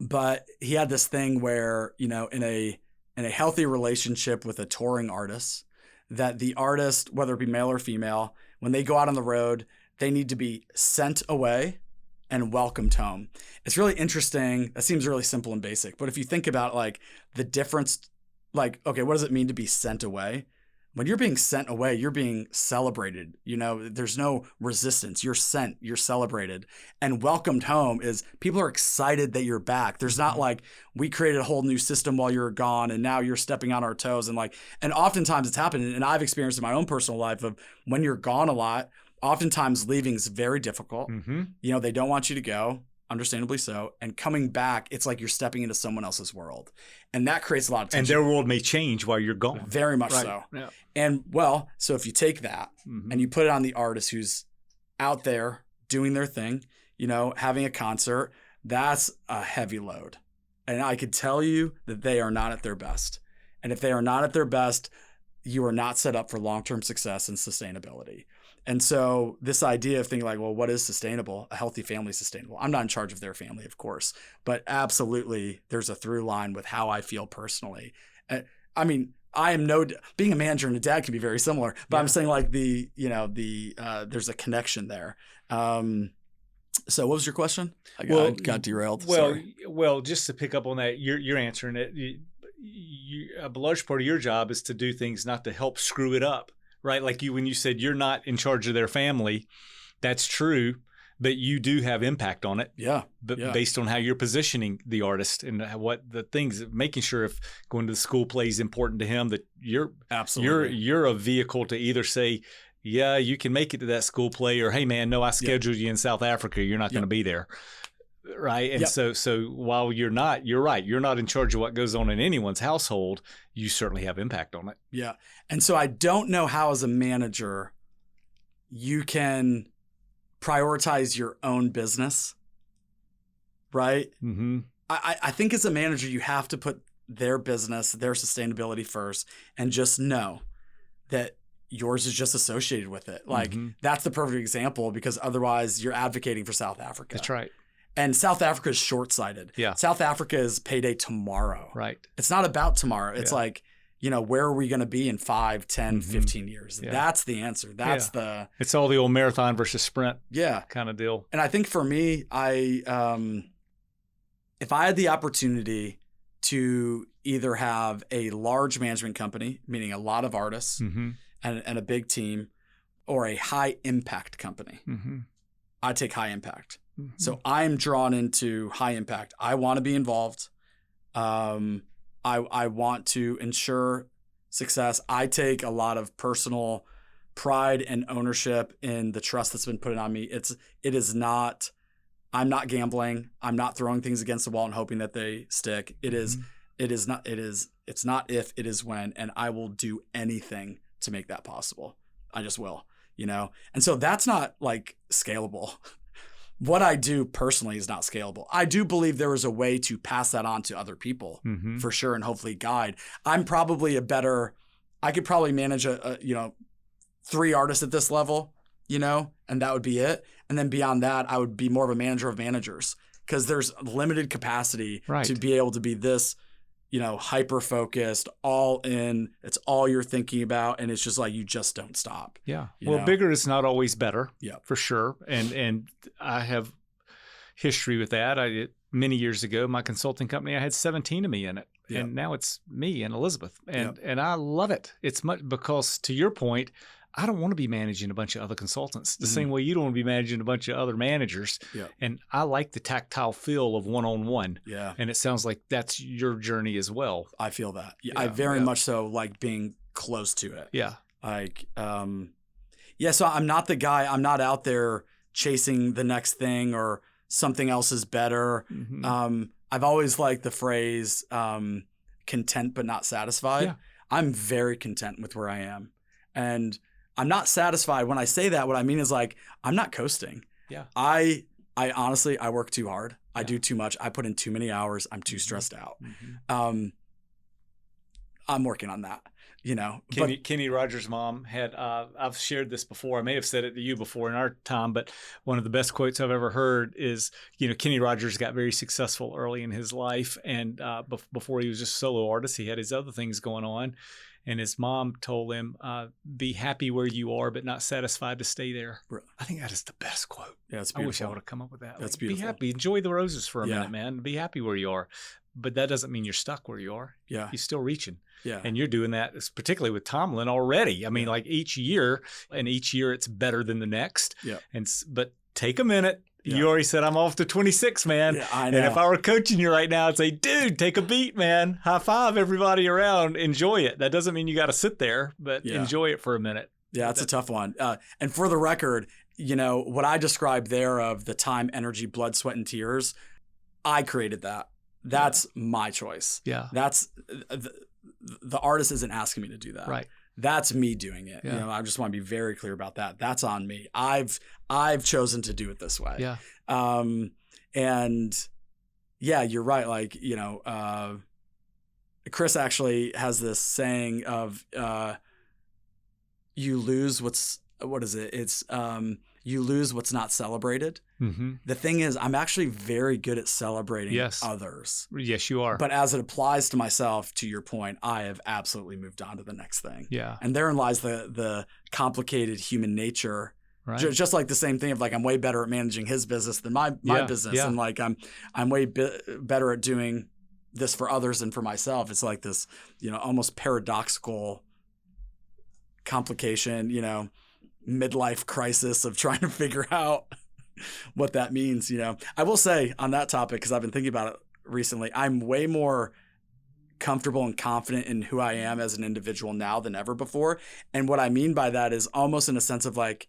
But he had this thing where, in a healthy relationship with a touring artist, that the artist, whether it be male or female, when they go out on the road, they need to be sent away and welcomed home. It's really interesting. That seems really simple and basic, but if you think about like the difference, like, okay, what does it mean to be sent away? When you're being sent away, you're being celebrated. There's no resistance. You're sent, you're celebrated. And welcomed home is people are excited that you're back. There's not like, we created a whole new system while you're gone and now you're stepping on our toes. And oftentimes it's happened, and I've experienced in my own personal life of when you're gone a lot, oftentimes leaving is very difficult. They don't want you to go, understandably so. And coming back, it's like you're stepping into someone else's world. And that creates a lot of tension. And their world may change while you're gone. Very much so. Yeah. And so if you take that and you put it on the artist who's out there doing their thing, having a concert, that's a heavy load. And I could tell you that they are not at their best. And if they are not at their best, you are not set up for long-term success and sustainability. And so this idea of thinking like, well, what is sustainable? A healthy family is sustainable. I'm not in charge of their family, of course, but absolutely there's a through line with how I feel personally. I mean, being a manager and a dad can be very similar, but I'm saying like there's a connection there. So what was your question? I got derailed. Well, just to pick up on that, you're answering it. A large part of your job is to do things not to help screw it up. Right, like when you said you're not in charge of their family, that's true, but you do have impact on it. Yeah. Based on how you're positioning the artist and what the things, making sure if going to the school play is important to him, that you're a vehicle to either say, yeah, you can make it to that school play, or hey man, no, I scheduled you in South Africa, you're not going to be there. Right. And so while you're right, you're not in charge of what goes on in anyone's household, you certainly have impact on it. Yeah. And so I don't know how as a manager you can prioritize your own business. Right. Mm-hmm. I think as a manager, you have to put their business, their sustainability first, and just know that yours is just associated with it. Like that's the perfect example, because otherwise you're advocating for South Africa. That's right. And South Africa is short-sighted. Yeah. South Africa is payday tomorrow. Right. It's not about tomorrow. It's like, where are we going to be in 5, 10, 15 years? Yeah. That's the answer. That's it's all the old marathon versus sprint kind of deal. And I think for me, if I had the opportunity to either have a large management company, meaning a lot of artists and a big team, or a high impact company, I'd take high impact. So I'm drawn into high impact. I want to be involved. I want to ensure success. I take a lot of personal pride and ownership in the trust that's been put on me. I'm not gambling. I'm not throwing things against the wall and hoping that they stick. It's not if, it is when, and I will do anything to make that possible. I just will, And so that's not like scalable. What I do personally is not scalable. I do believe there is a way to pass that on to other people for sure, and hopefully guide. I'm probably I could probably manage 3 artists at this level, and that would be it. And then beyond that, I would be more of a manager of managers, because there's limited capacity to be able to be this, hyper-focused, all in. It's all you're thinking about. And it's just like, you just don't stop. Yeah. Well, bigger is not always better. Yeah. For sure. And I have history with that. Many years ago, my consulting company, I had 17 of me in it. Yeah. And now it's me and Elizabeth. And I love it. It's much, because to your point, I don't want to be managing a bunch of other consultants the same way you don't want to be managing a bunch of other managers. Yeah. And I like the tactile feel of one-on-one. Yeah. And it sounds like that's your journey as well. I feel that. Yeah, I very much so like being close to it. Yeah. Like, so I'm not the guy, I'm not out there chasing the next thing or something else is better. I've always liked the phrase, content but not satisfied. Yeah. I'm very content with where I am. And I'm not satisfied. When I say that, what I mean is like, I'm not coasting. Yeah. I honestly, I work too hard. I do too much. I put in too many hours. I'm too stressed out. I'm working on that, you know. Kenny Rogers' mom had, I've shared this before. I may have said it to you before in our time, but one of the best quotes I've ever heard is, you know, Kenny Rogers got very successful early in his life. And before he was just a solo artist, he had his other things going on. And his mom told him, be happy where you are, but not satisfied to stay there. I think that is the best quote. Yeah, it's beautiful. I wish I would have come up with that. That's like, beautiful. Be happy. Enjoy the roses for a minute, man. Be happy where you are. But that doesn't mean you're stuck where you are. Yeah. You're still reaching. Yeah. And you're doing that, particularly with Tomlin already. I mean, like each year it's better than the next. Yeah. But take a minute. Yeah. You already said I'm off to 26, man. Yeah, I know. And if I were coaching you right now, I'd say, dude, take a beat, man. High five everybody around. Enjoy it. That doesn't mean you got to sit there, but enjoy it for a minute. Yeah, that's a tough one. And for the record, you know, what I described there of the time, energy, blood, sweat, and tears, I created that. That's my choice. Yeah. That's the artist isn't asking me to do that. Right. That's me doing it. Yeah. You know, I just want to be very clear about that. That's on me. I've chosen to do it this way. Yeah. And yeah, you're right. Like, you know, Chris actually has this saying of, you lose what is it? It's, you lose what's not celebrated. Mm-hmm. The thing is, I'm actually very good at celebrating others. Yes, you are. But as it applies to myself, to your point, I have absolutely moved on to the next thing. Yeah. And therein lies the complicated human nature. Right. Just like the same thing of like, I'm way better at managing his business than my business. Yeah. And like, I'm way better at doing this for others than for myself. It's like this, you know, almost paradoxical complication, you know, midlife crisis of trying to figure out what that means. You know, I will say on that topic, because I've been thinking about it recently, I'm way more comfortable and confident in who I am as an individual now than ever before. And what I mean by that is almost in a sense of like,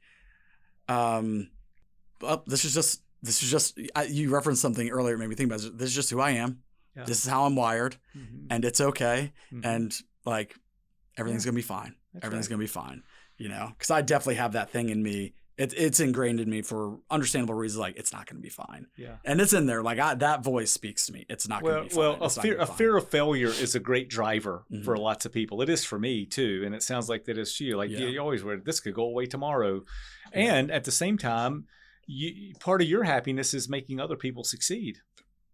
this is just you referenced something earlier, it made me think about it. This is just who I am. Yeah. This is how I'm wired, and it's okay. Mm-hmm. And like, everything's gonna be fine. Everything's gonna be fine. You know, because I definitely have that thing in me. It's ingrained in me for understandable reasons. Like, it's not going to be fine. Yeah. And it's in there. Like, that voice speaks to me. It's not going to be fine. Well, a fear of failure is a great driver for lots of people. It is for me too. And it sounds like that is to you. Like, you always worry, this could go away tomorrow. And at the same time, part of your happiness is making other people succeed.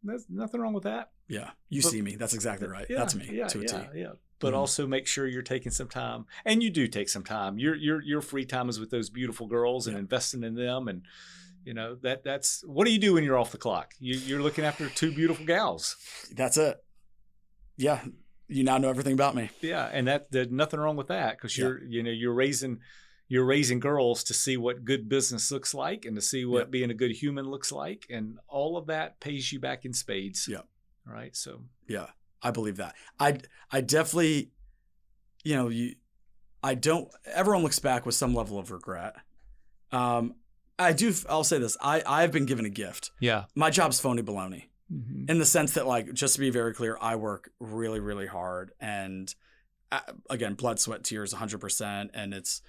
There's nothing wrong with that. Yeah. You see me. That's exactly right. Yeah, that's me to a T. Yeah. But also make sure you're taking some time, and you do take some time. Your free time is with those beautiful girls and investing in them, and you know that's what do you do when you're off the clock? You're looking after two beautiful gals. That's it. Yeah, you now know everything about me. Yeah, and there's nothing wrong with that because you're raising girls to see what good business looks like and to see what being a good human looks like, and all of that pays you back in spades. Yeah. Right. So. Yeah. I believe that. I definitely, you know, everyone looks back with some level of regret. I'll say this. I've been given a gift. Yeah. My job's phony baloney in the sense that, like, just to be very clear, I work really, really hard. And again, blood, sweat, tears, 100%. And it's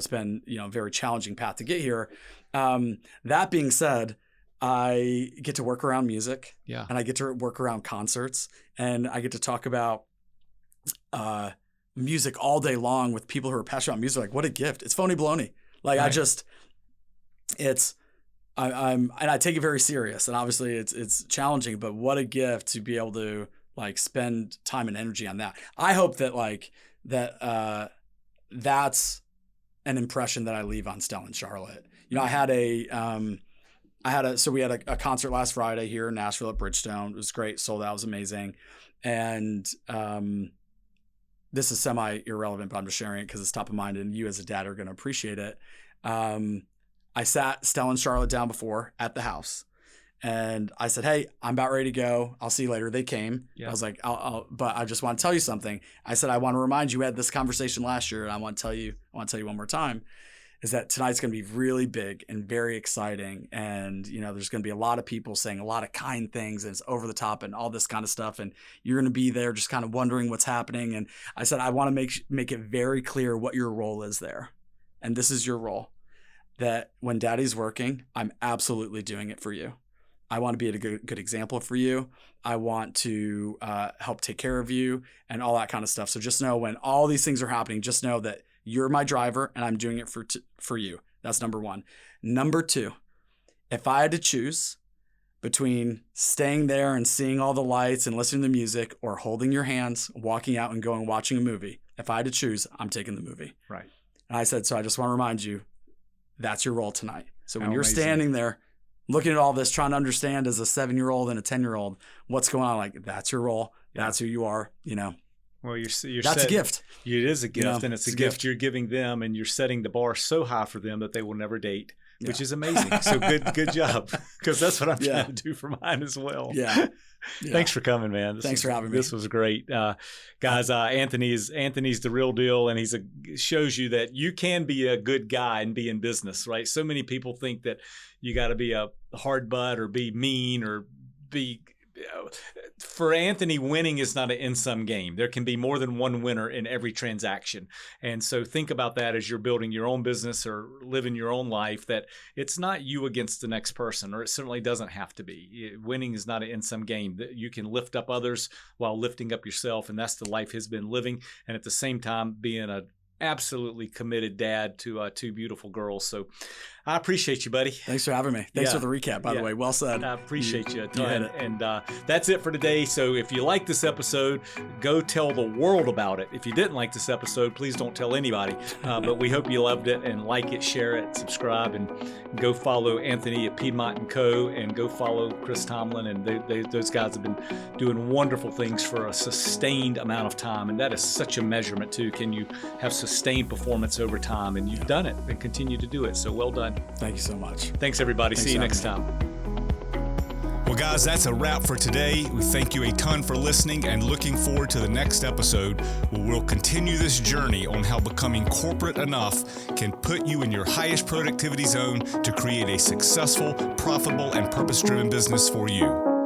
been, a very challenging path to get here. That being said, I get to work around music, and I get to work around concerts, and I get to talk about music all day long with people who are passionate about music. Like, what a gift! It's phony baloney. Like, right. I take it very serious, and obviously it's challenging, but what a gift to be able to like spend time and energy on that. I hope that that's an impression that I leave on Stella and Charlotte. You know, we had a concert last Friday here in Nashville at Bridgestone. It was great. Sold out. It was amazing. And this is semi-irrelevant, but I'm just sharing it because it's top of mind and you as a dad are going to appreciate it. I sat Stella and Charlotte down before at the house and I said, "Hey, I'm about ready to go. I'll see you later." They came. Yeah. I was like, but I just want to tell you something. I said, I want to remind you, we had this conversation last year and I want to tell you one more time. Is that tonight's going to be really big and very exciting. And, there's going to be a lot of people saying a lot of kind things and it's over the top and all this kind of stuff. And you're going to be there just kind of wondering what's happening. And I said, I want to make it very clear what your role is there. And this is your role, that when daddy's working, I'm absolutely doing it for you. I want to be a good example for you. I want to help take care of you and all that kind of stuff. So just know when all these things are happening, just know that you're my driver and I'm doing it for you. That's number one. Number two, if I had to choose between staying there and seeing all the lights and listening to music or holding your hands, walking out and going watching a movie, if I had to choose, I'm taking the movie. Right. And I said, so I just want to remind you, that's your role tonight. So when How you're amazing. standing there looking at all this, trying to understand as a 7-year-old and a 10-year-old, what's going on, like that's your role. Yeah. That's who you are, you know. Well, you're that's a gift. It is a gift, You know, and it's a gift you're giving them, and you're setting the bar so high for them that they will never date, which is amazing. So good job, because that's what I'm trying to do for mine as well. Yeah. Thanks for coming, man. Thanks for having me. This was great, guys. Anthony's the real deal, and shows you that you can be a good guy and be in business, right? So many people think that you got to be a hard butt or be mean or be. For Anthony, winning is not an end-sum game. There can be more than one winner in every transaction. And so think about that as you're building your own business or living your own life, that it's not you against the next person, or it certainly doesn't have to be. Winning is not an end-sum game. You can lift up others while lifting up yourself, and that's the life he's been living. And at the same time, being an absolutely committed dad to 2 beautiful girls. So I appreciate you, buddy. Thanks for having me. Thanks for the recap, by the way. Well said. I appreciate you a ton. And that's it for today. So if you like this episode, go tell the world about it. If you didn't like this episode, please don't tell anybody. But we hope you loved it, and like it, share it, subscribe, and go follow Anthony at Piedmont & Co. and go follow Chris Tomlin. And those guys have been doing wonderful things for a sustained amount of time. And that is such a measurement too. Can you have sustained performance over time? And you've done it and continue to do it. So well done. Thank you so much. Thanks, everybody. See you next time. Well, guys, that's a wrap for today. We thank you a ton for listening and looking forward to the next episode, where we'll continue this journey on how becoming corporate enough can put you in your highest productivity zone to create a successful, profitable, and purpose-driven business for you.